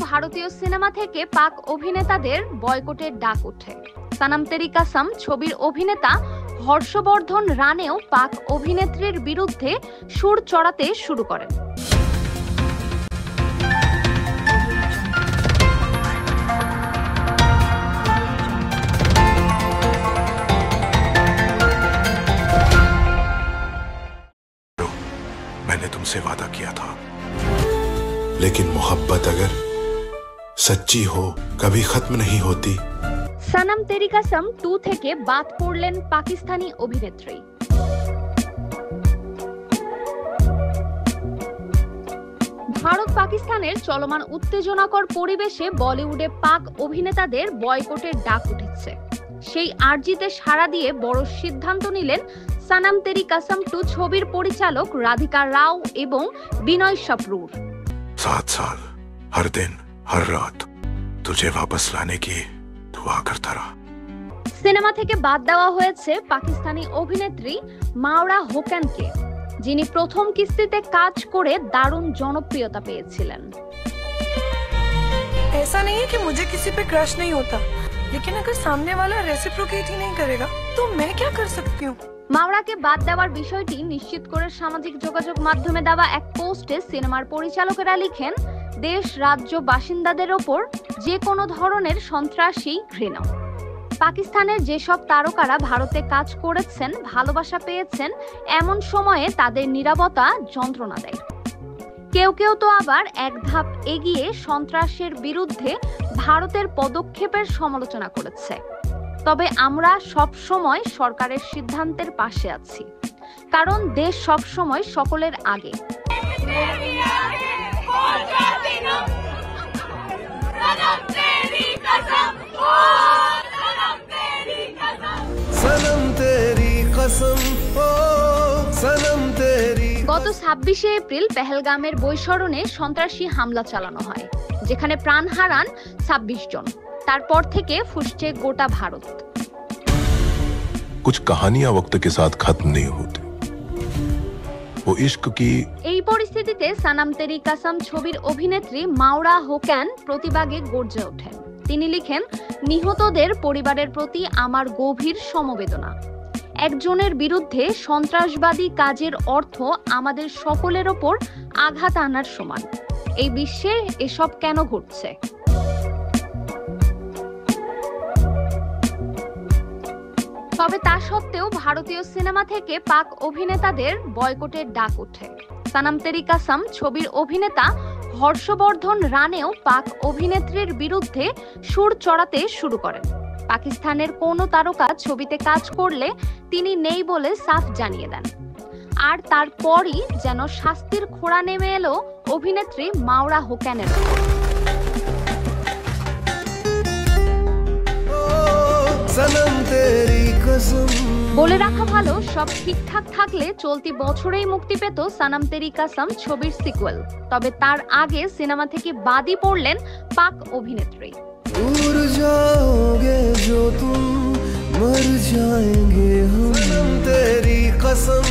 ভারতীয় সিনেমা থেকে পাক অভিনেতাদের বয়কটের ডাক ওঠে। সনম তেরি কসম ছবির অভিনেতা হর্ষবর্ধন রানেও পাক অভিনেত্রীর বিরুদ্ধে সুর চড়াতে শুরু করেন। मैंने तुमसे वादा किया था, लेकिन मोहब्बत अगर सच्ची हो कभी खत्म नहीं होती। সনম তেরি কসম 2 থেকে বাদ পড়লেন পাকিস্তানি অভিনেত্রী। ভারত পাকিস্তানের চলমান উত্তেজনাকর পরিবেশে বলিউডে পাক অভিনেতাদের বয়কটের ডাক উঠেছে। সেই আর্জিতে সাড়া দিয়ে বড় সিদ্ধান্ত নিলেন সনম তেরি কসম 2 ছবির পরিচালক রাধিকা রাও এবং বিনয় শপরুর। 7 साल हर दिन हर रात तुझे वापस लाने की दुआ करता रहा। সিনেমা থেকে বাদ দেওয়া হয়েছে পাকিস্তানি অভিনেত্রী মাওরা হোক্যানকে, যিনি প্রথম কিস্তিতে কাজ করে দারুণ জনপ্রিয়তা পেয়েছিলেন। ऐसा नहीं है कि मुझे किसी पे क्रश नहीं होता, लेकिन अगर सामने वाला रेसिप्रोकेट ही नहीं करेगा तो मैं क्या कर सकती हूँ। মাওরাকে বাদ দেওয়ার বিষয়টি নিশ্চিত করে সামাজিক যোগাযোগ মাধ্যমে দেওয়া এক পোস্টে সিনেমার পরিচালকেরা লিখেন, দেশ রাজ্য বাসিন্দাদের ওপর যে কোনো ধরনের সন্ত্রাসী ঘৃণা। পাকিস্তানের যেসব তারকারা ভারতে কাজ করেছেন, ভালোবাসা পেয়েছেন, এমন সময়ে তাদের নীরবতা যন্ত্রণা দেয়। কেউ কেউ তো আবার এক ধাপ এগিয়ে সন্ত্রাসের বিরুদ্ধে ভারতের পদক্ষেপের সমালোচনা করেছে। তবে আমরা সব সময় সরকারের সিদ্ধান্তের পাশে আছি, কারণ দেশ সব সময় সকলের আগে। গত 26শে এপ্রিল পেহেলগামের বৈশরণে সন্ত্রাসী হামলা চালানো হয়, যেখানে প্রাণ হারান 26 জন। তারপর থেকে ফুসছে গোটা ভারত। कुछ कहानियां वक्त के साथ खत्म नहीं होती, वो इश्क की। এই পরিস্থিতিতে সনম তেরি কসম ছবির অভিনেত্রী মাওরা হোক্যান প্রতিবাদে গর্জে ওঠেন। তিনি লিখেন, নিহতদের পরিবারের প্রতি আমার গভীর সমবেদনা। একজনের বিরুদ্ধে সন্ত্রাসবাদী কাজের অর্থ আমাদের সকলের ওপর আঘাত আনার সমান। এই বিশ্বে এসব কেন ঘটছে? তবে তা সত্ত্বেও ভারতীয় সিনেমা থেকে পাক অভিনেতাদের বয়কটের ডাক ওঠে। সনম তেরি কসম ছবির অভিনেতা হর্ষবর্ধন রানেও পাক অভিনেত্রীর বিরুদ্ধে সুর চড়াতে শুরু করেন। পাকিস্তানের কোনো তারকা ছবিতে কাজ করলে তিনি নেই বলে সাফ জানিয়ে দেন। আর তারপরই যেন শাস্তির খোঁড়া নেমে এলো অভিনেত্রী মাওরা হোক্যানের উপর। বলে রাখা ভালো, সব ঠিকঠাক থাকলে চলতি বছরেই মুক্তি পেত সনম তেরি কসম ছবির সিকুয়েল। তবে তার আগে সিনেমা থেকে বাদই পড়লেন পাক অভিনেত্রী। मर जाएंगे हम, तेरी कसम।